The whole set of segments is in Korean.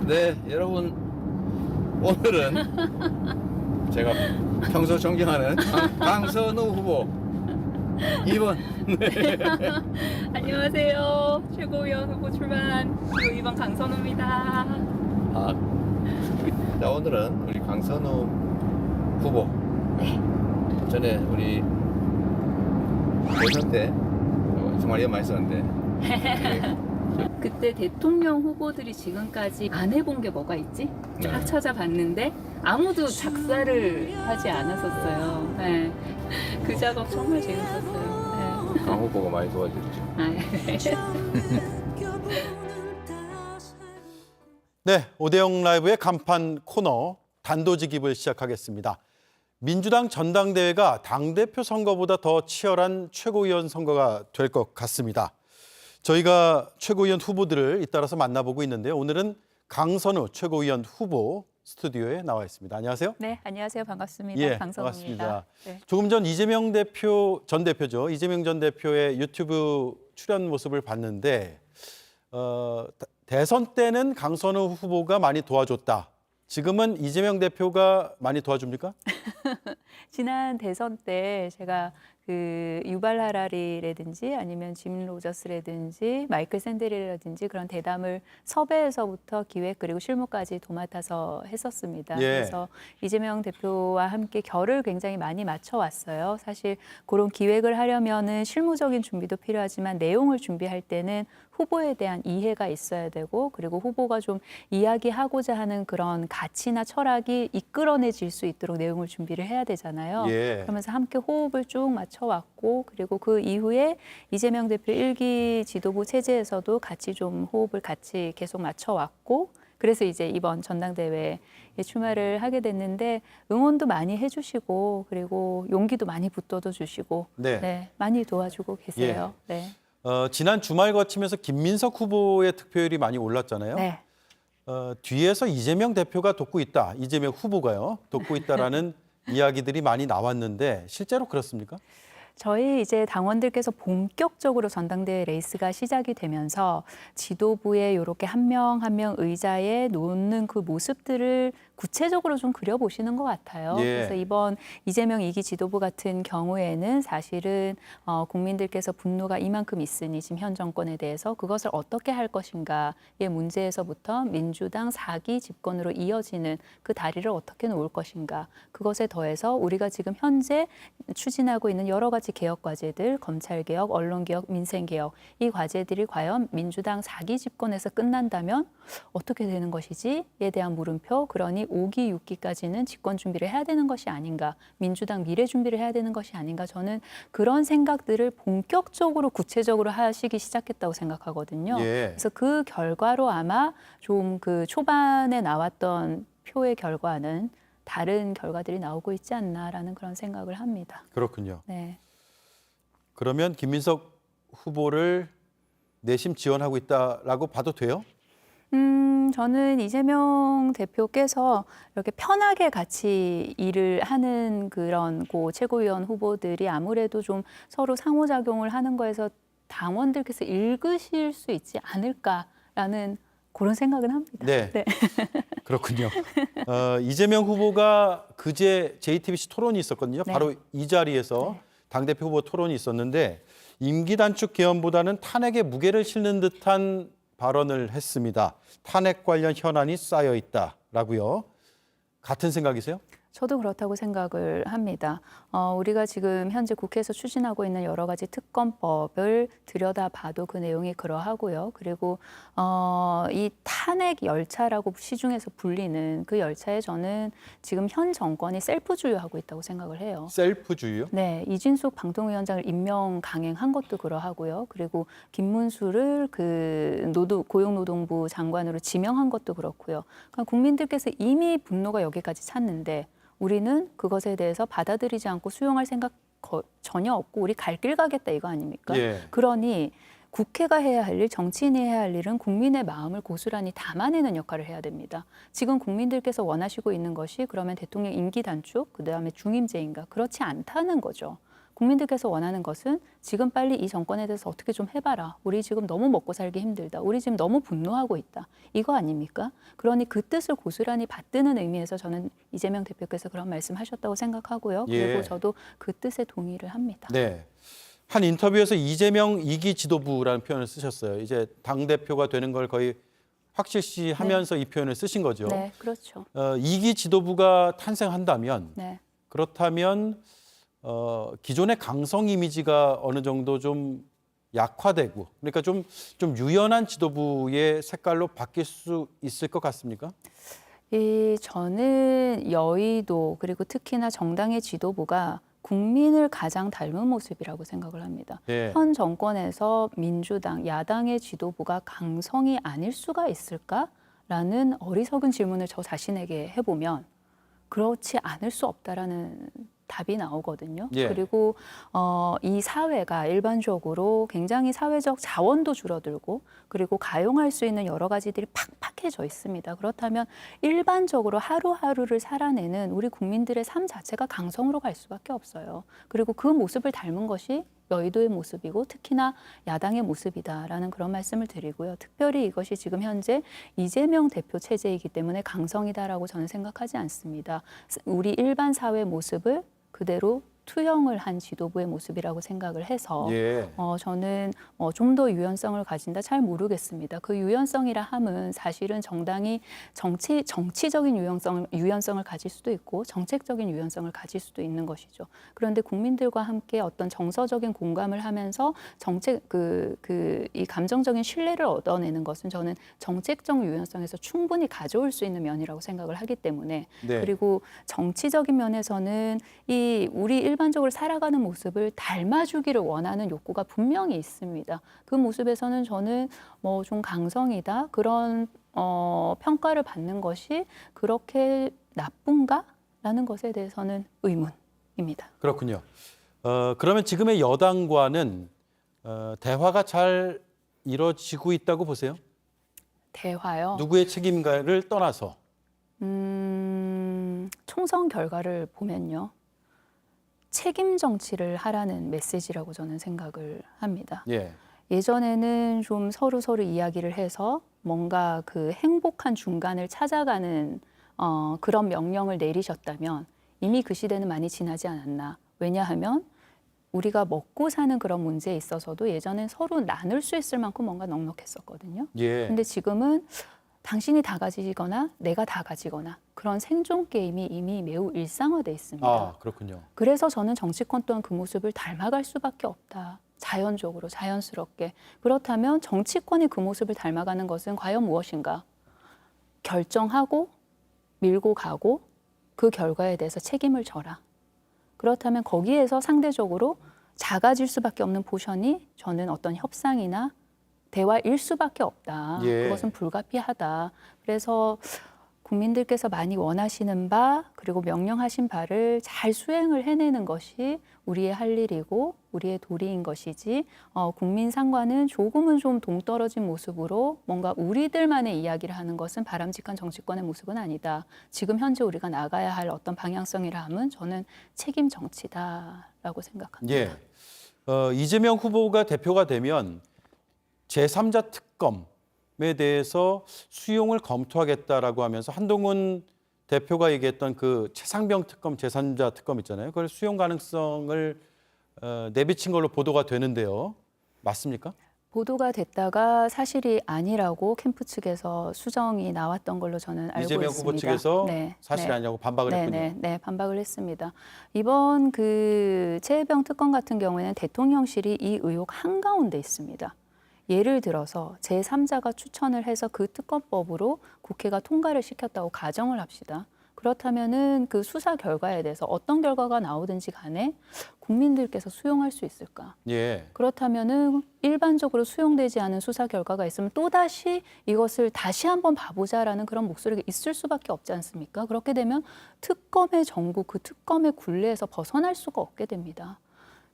네, 여러분 오늘은 제가 평소 존경하는 강선우 후보 2번. 네. 안녕하세요. 최고위원 후보 출마한 기호 2번 강선우입니다. 자, 오늘은 우리 강선우 후보. 네. 전에 우리 대선 때 정말 이런 많이 썼는데 그때 대통령 후보들이 지금까지 안 해본 게 뭐가 있지? 쫙 네. 찾아봤는데 아무도 작사를 하지 않았었어요. 네. 그 작업 정말 재밌었어요. 네. 강 후보가 많이 도와주죠. 네, 오대영 라이브의 간판 코너 단도직입을 시작하겠습니다. 민주당 전당대회가 당대표 선거보다 더 치열한 최고위원 선거가 될 것 같습니다. 저희가 최고위원 후보들을 잇따라서 만나보고 있는데요. 오늘은 강선우 최고위원 후보 스튜디오에 나와 있습니다. 안녕하세요. 네, 안녕하세요. 반갑습니다. 예, 강선우입니다. 반갑습니다. 네. 조금 전 전 대표죠. 이재명 전 대표의 유튜브 출연 모습을 봤는데 대선 때는 강선우 후보가 많이 도와줬다. 지금은 이재명 대표가 많이 도와줍니까? 지난 대선 때 제가 그 유발 하라리라든지 아니면 짐 로저스라든지 마이클 샌델이라든지 그런 대담을 섭외에서부터 기획 그리고 실무까지 도맡아서 했었습니다. 예. 그래서 이재명 대표와 함께 결을 굉장히 많이 맞춰왔어요. 사실 그런 기획을 하려면은 실무적인 준비도 필요하지만 내용을 준비할 때는 후보에 대한 이해가 있어야 되고 그리고 후보가 좀 이야기하고자 하는 그런 가치나 철학이 이끌어내질 수 있도록 내용을 준비를 해야 되잖아요. 예. 그러면서 함께 호흡을 쭉 맞춰왔고 그리고 그 이후에 이재명 대표 1기 지도부 체제에서도 같이 좀 호흡을 같이 계속 맞춰왔고 그래서 이제 이번 전당대회에 출마를 하게 됐는데 응원도 많이 해주시고 그리고 용기도 많이 붙들어 주시고 네. 네, 많이 도와주고 계세요. 네. 지난 주말 거치면서 김민석 후보의 득표율이 많이 올랐잖아요. 네. 뒤에서 이재명 대표가 돕고 있다. 이재명 후보가요. 돕고 있다라는 이야기들이 많이 나왔는데 실제로 그렇습니까? 저희 이제 당원들께서 본격적으로 전당대회 레이스가 시작이 되면서 지도부에 이렇게 한 명 한 명 의자에 놓는 그 모습들을 구체적으로 좀 그려보시는 것 같아요. 예. 그래서 이번 이재명 2기 지도부 같은 경우에는 사실은 국민들께서 분노가 이만큼 있으니 지금 현 정권에 대해서 그것을 어떻게 할 것인가의 문제에서부터 민주당 4기 집권으로 이어지는 그 다리를 어떻게 놓을 것인가 그것에 더해서 우리가 지금 현재 추진하고 있는 여러 가지 개혁 과제들, 검찰개혁, 언론개혁, 민생개혁 이 과제들이 과연 민주당 4기 집권에서 끝난다면 어떻게 되는 것이지에 대한 물음표 그러니 5기, 6기까지는 집권 준비를 해야 되는 것이 아닌가 민주당 미래 준비를 해야 되는 것이 아닌가 저는 그런 생각들을 본격적으로 구체적으로 하시기 시작했다고 생각하거든요. 예. 그래서 그 결과로 아마 좀 그 초반에 나왔던 표의 결과는 다른 결과들이 나오고 있지 않나라는 그런 생각을 합니다. 그렇군요. 네. 그러면 김민석 후보를 내심 지원하고 있다라고 봐도 돼요? 저는 이재명 대표께서 이렇게 편하게 같이 일을 하는 그런 최고위원 후보들이 아무래도 좀 서로 상호작용을 하는 거에서 당원들께서 읽으실 수 있지 않을까라는 그런 생각은 합니다. 네. 그렇군요. 이재명 후보가 그제 JTBC 토론이 있었거든요. 네. 바로 이 자리에서 네. 당대표 후보 토론이 있었는데 임기 단축 개헌보다는 탄핵에 무게를 실는 듯한 발언을 했습니다. 탄핵 관련 현안이 쌓여 있다라고요. 같은 생각이세요? 저도 그렇다고 생각을 합니다. 우리가 지금 현재 국회에서 추진하고 있는 여러 가지 특검법을 들여다봐도 그 내용이 그러하고요. 그리고 이 탄핵 열차라고 시중에서 불리는 그 열차에 저는 지금 현 정권이 셀프주의하고 있다고 생각을 해요. 셀프주의요? 네, 이진숙 방통위원장을 임명 강행한 것도 그러하고요. 그리고 김문수를 그 고용노동부 장관으로 지명한 것도 그렇고요. 그러니까 국민들께서 이미 분노가 여기까지 찼는데 우리는 그것에 대해서 받아들이지 않고 수용할 생각 전혀 없고 우리 갈 길 가겠다 이거 아닙니까? 예. 그러니 국회가 해야 할 일, 정치인이 해야 할 일은 국민의 마음을 고스란히 담아내는 역할을 해야 됩니다. 지금 국민들께서 원하시고 있는 것이 그러면 대통령 임기 단축, 그다음에 중임제인가? 그렇지 않다는 거죠. 국민들께서 원하는 것은 지금 빨리 이 정권에 대해서 어떻게 좀 해봐라. 우리 지금 너무 먹고 살기 힘들다. 우리 지금 너무 분노하고 있다. 이거 아닙니까? 그러니 그 뜻을 고스란히 받드는 의미에서 저는 이재명 대표께서 그런 말씀하셨다고 생각하고요. 그리고 예. 저도 그 뜻에 동의를 합니다. 네. 한 인터뷰에서 이재명 2기 지도부라는 표현을 쓰셨어요. 이제 당대표가 되는 걸 거의 확실시하면서 이 표현을 쓰신 거죠. 네, 그렇죠. 2기 지도부가 탄생한다면 네. 그렇다면 기존의 강성 이미지가 어느 정도 좀 약화되고 그러니까 좀 유연한 지도부의 색깔로 바뀔 수 있을 것 같습니까? 저는 여의도 그리고 특히나 정당의 지도부가 국민을 가장 닮은 모습이라고 생각을 합니다. 예. 현 정권에서 민주당, 야당의 지도부가 강성이 아닐 수가 있을까라는 어리석은 질문을 저 자신에게 해보면 그렇지 않을 수 없다라는 답이 나오거든요. 예. 그리고 이 사회가 일반적으로 굉장히 사회적 자원도 줄어들고 그리고 가용할 수 있는 여러 가지들이 팍팍해져 있습니다. 그렇다면 일반적으로 하루하루를 살아내는 우리 국민들의 삶 자체가 강성으로 갈 수밖에 없어요. 그리고 그 모습을 닮은 것이 여의도의 모습이고 특히나 야당의 모습이다라는 그런 말씀을 드리고요. 특별히 이것이 지금 현재 이재명 대표 체제이기 때문에 강성이다라고 저는 생각하지 않습니다. 우리 일반 사회 모습을 그대로 투영을 한 지도부의 모습이라고 생각을 해서 예. 저는 좀 더 유연성을 가진다 잘 모르겠습니다. 그 유연성이라 함은 사실은 정당이 정치적인 유연성을 가질 수도 있고 정책적인 유연성을 가질 수도 있는 것이죠. 그런데 국민들과 함께 어떤 정서적인 공감을 하면서 이 감정적인 신뢰를 얻어내는 것은 저는 정책적 유연성에서 충분히 가져올 수 있는 면이라고 생각을 하기 때문에 네. 그리고 정치적인 면에서는 우리 일반적으로 살아가는 모습을 닮아주기를 원하는 욕구가 분명히 있습니다. 그 모습에서는 저는 좀 강성이다 그런 평가를 받는 것이 그렇게 나쁜가라는 것에 대해서는 의문입니다. 그렇군요. 그러면 지금의 여당과는 대화가 잘 이루어지고 있다고 보세요? 대화요. 누구의 책임가를 떠나서. 총선 결과를 보면요. 책임 정치를 하라는 메시지라고 저는 생각을 합니다. 예. 예전에는 좀 서로 이야기를 해서 뭔가 그 행복한 중간을 찾아가는 그런 명령을 내리셨다면 이미 그 시대는 많이 지나지 않았나. 왜냐하면 우리가 먹고 사는 그런 문제에 있어서도 예전엔 서로 나눌 수 있을 만큼 뭔가 넉넉했었거든요. 예. 근데 지금은 당신이 다 가지거나 내가 다 가지거나 그런 생존 게임이 이미 매우 일상화돼 있습니다. 아, 그렇군요. 그래서 저는 정치권 또한 그 모습을 닮아갈 수밖에 없다. 자연적으로, 자연스럽게. 그렇다면 정치권이 그 모습을 닮아가는 것은 과연 무엇인가? 결정하고 밀고 가고 그 결과에 대해서 책임을 져라. 그렇다면 거기에서 상대적으로 작아질 수밖에 없는 포션이 저는 어떤 협상이나 대화일 수밖에 없다. 예. 그것은 불가피하다. 그래서 국민들께서 많이 원하시는 바 그리고 명령하신 바를 잘 수행을 해내는 것이 우리의 할 일이고 우리의 도리인 것이지 국민 상관은 조금은 좀 동떨어진 모습으로 뭔가 우리들만의 이야기를 하는 것은 바람직한 정치권의 모습은 아니다. 지금 현재 우리가 나가야 할 어떤 방향성이라 함은 저는 책임 정치다라고 생각합니다. 예. 이재명 후보가 대표가 되면 제3자 특검에 대해서 수용을 검토하겠다라고 하면서 한동훈 대표가 얘기했던 그 최상병 특검, 제3자 특검 있잖아요. 그걸 수용 가능성을 내비친 걸로 보도가 되는데요. 맞습니까? 보도가 됐다가 사실이 아니라고 캠프 측에서 수정이 나왔던 걸로 저는 알고 이재명 있습니다. 후보 측에서 네, 사실이 네. 아니라고 반박을 했군요. 네, 반박을 했습니다. 이번 그 최혜병 특검 같은 경우에는 대통령실이 이 의혹 한가운데 있습니다. 예를 들어서 제3자가 추천을 해서 그 특검법으로 국회가 통과를 시켰다고 가정을 합시다. 그렇다면은 그 수사 결과에 대해서 어떤 결과가 나오든지 간에 국민들께서 수용할 수 있을까? 예. 그렇다면은 일반적으로 수용되지 않은 수사 결과가 있으면 또다시 이것을 다시 한번 봐보자라는 그런 목소리가 있을 수밖에 없지 않습니까? 그렇게 되면 특검의 전국, 그 특검의 굴레에서 벗어날 수가 없게 됩니다.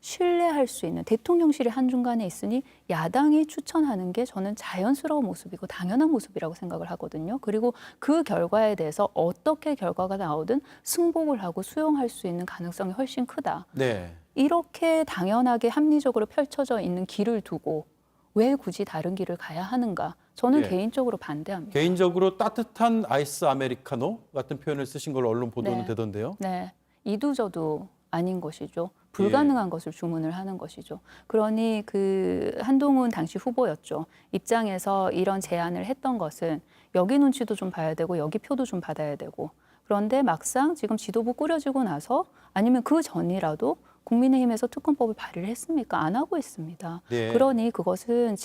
신뢰할 수 있는 대통령실이 한중간에 있으니 야당이 추천하는 게 저는 자연스러운 모습이고 당연한 모습이라고 생각을 하거든요. 그리고 그 결과에 대해서 어떻게 결과가 나오든 승복을 하고 수용할 수 있는 가능성이 훨씬 크다. 네. 이렇게 당연하게 합리적으로 펼쳐져 있는 길을 두고 왜 굳이 다른 길을 가야 하는가? 저는 예. 개인적으로 반대합니다. 개인적으로 따뜻한 아이스 아메리카노 같은 표현을 쓰신 걸로 언론 보도는 네. 되던데요. 네, 이두저도 아닌 것이죠. 불가능한 것을 주문을 하는 것이죠. 그러니 그 한동훈 당시 후보였죠. 입장에서 이런 제안을 했던 것은 여기 눈치도 좀 봐야 되고 여기 표도 좀 받아야 되고 그런데 막상 지금 지도부 꾸려지고 나서 아니면 그 전이라도 국민의힘에서 특검법을 발의를 했습니까? 안 하고 있습니다. 네. 그러니 그것은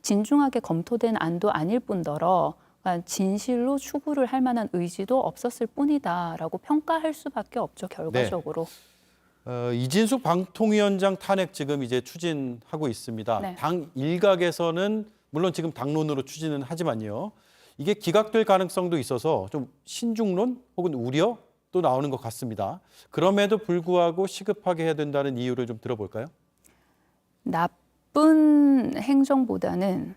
진중하게 검토된 안도 아닐 뿐더러 진실로 추구를 할 만한 의지도 없었을 뿐이다라고 평가할 수밖에 없죠, 결과적으로. 이진숙 방통위원장 탄핵 지금 이제 추진하고 있습니다. 네. 당 일각에서는 물론 지금 당론으로 추진은 하지만요. 이게 기각될 가능성도 있어서 좀 신중론 혹은 우려도 나오는 것 같습니다. 그럼에도 불구하고 시급하게 해야 된다는 이유를 좀 들어볼까요? 나쁜 행정보다는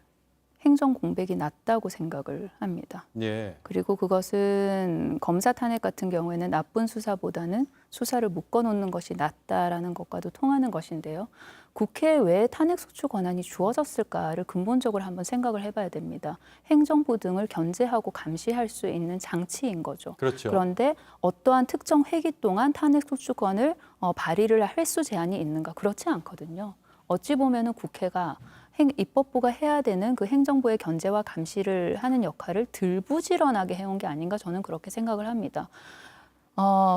행정 공백이 낫다고 생각을 합니다. 예. 그리고 그것은 검사 탄핵 같은 경우에는 나쁜 수사보다는 수사를 묶어놓는 것이 낫다라는 것과도 통하는 것인데요. 국회에 왜 탄핵 소추 권한이 주어졌을까를 근본적으로 한번 생각을 해봐야 됩니다. 행정부 등을 견제하고 감시할 수 있는 장치인 거죠. 그렇죠. 그런데 어떠한 특정 회기 동안 탄핵 소추권을 발의를 할 횟수 제한이 있는가? 그렇지 않거든요. 어찌 보면은 국회가 입법부가 해야 되는 그 행정부의 견제와 감시를 하는 역할을 덜 부지런하게 해온 게 아닌가 저는 그렇게 생각을 합니다.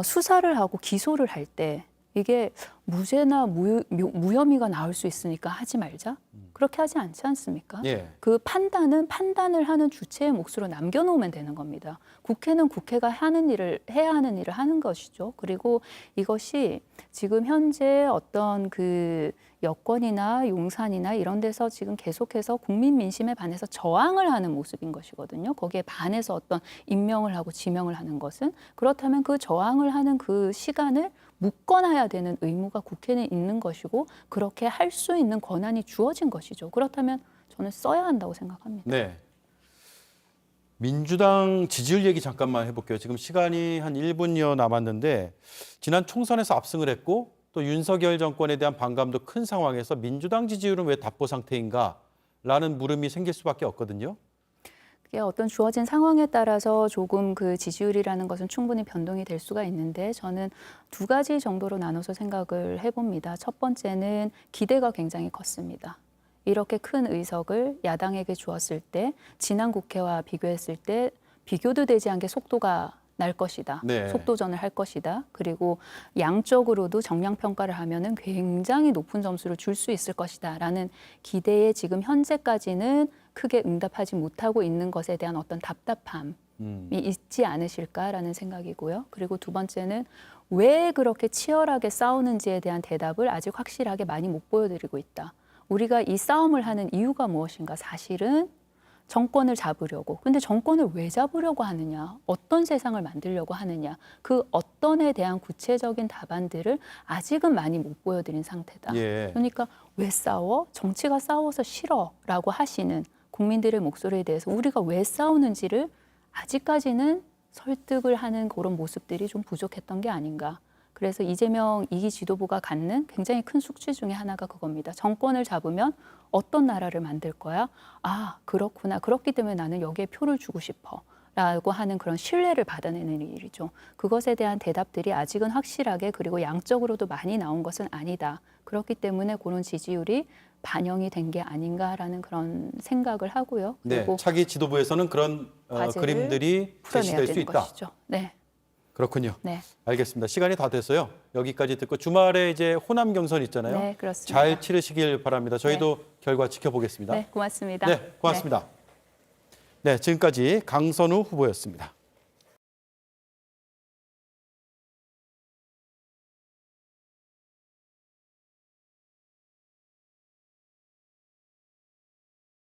수사를 하고 기소를 할 때 이게 무죄나 무혐의가 나올 수 있으니까 하지 말자. 그렇게 하지 않지 않습니까? 예. 그 판단을 하는 주체의 몫으로 남겨놓으면 되는 겁니다. 국회는 국회가 하는 일을 해야 하는 일을 하는 것이죠. 그리고 이것이 지금 현재 어떤 그 여권이나 용산이나 이런 데서 지금 계속해서 국민 민심에 반해서 저항을 하는 모습인 것이거든요. 거기에 반해서 어떤 임명을 하고 지명을 하는 것은 그렇다면 그 저항을 하는 그 시간을 묶어놔야 되는 의무가 국회는 있는 것이고 그렇게 할 수 있는 권한이 주어진 것이죠. 그렇다면 저는 써야 한다고 생각합니다. 네. 민주당 지지율 얘기 잠깐만 해볼게요. 지금 시간이 한 1분여 남았는데 지난 총선에서 압승을 했고 또 윤석열 정권에 대한 반감도 큰 상황에서 민주당 지지율은 왜 답보 상태인가라는 물음이 생길 수밖에 없거든요. 그게 어떤 주어진 상황에 따라서 조금 그 지지율이라는 것은 충분히 변동이 될 수가 있는데 저는 두 가지 정도로 나눠서 생각을 해봅니다. 첫 번째는 기대가 굉장히 컸습니다. 이렇게 큰 의석을 야당에게 주었을 때 지난 국회와 비교했을 때 비교도 되지 않게 속도가 날 것이다. 네. 속도전을 할 것이다. 그리고 양적으로도 정량 평가를 하면은 굉장히 높은 점수를 줄 수 있을 것이다라는 기대에 지금 현재까지는 크게 응답하지 못하고 있는 것에 대한 어떤 답답함이 있지 않으실까라는 생각이고요. 그리고 두 번째는 왜 그렇게 치열하게 싸우는지에 대한 대답을 아직 확실하게 많이 못 보여드리고 있다. 우리가 이 싸움을 하는 이유가 무엇인가? 사실은 정권을 잡으려고. 근데 정권을 왜 잡으려고 하느냐? 어떤 세상을 만들려고 하느냐? 그 어떤에 대한 구체적인 답안들을 아직은 많이 못 보여드린 상태다. 예. 그러니까 왜 싸워? 정치가 싸워서 싫어라고 하시는 국민들의 목소리에 대해서 우리가 왜 싸우는지를 아직까지는 설득을 하는 그런 모습들이 좀 부족했던 게 아닌가. 그래서 이재명 2기 지도부가 갖는 굉장히 큰 숙제 중에 하나가 그겁니다. 정권을 잡으면 어떤 나라를 만들 거야? 아, 그렇구나. 그렇기 때문에 나는 여기에 표를 주고 싶어. 라고 하는 그런 신뢰를 받아내는 일이죠. 그것에 대한 대답들이 아직은 확실하게 그리고 양적으로도 많이 나온 것은 아니다. 그렇기 때문에 그런 지지율이 반영이 된 게 아닌가라는 그런 생각을 하고요. 그리고 네, 차기 지도부에서는 그런 그림들이 풀어내야 제시될 수 되는 있다. 것이죠. 네. 그렇군요. 네. 알겠습니다. 시간이 다 됐어요. 여기까지 듣고 주말에 이제 호남 경선 있잖아요. 네, 그렇습니다. 잘 치르시길 바랍니다. 저희도 결과 지켜보겠습니다. 네, 고맙습니다. 네, 고맙습니다. 네, 지금까지 강선우 후보였습니다.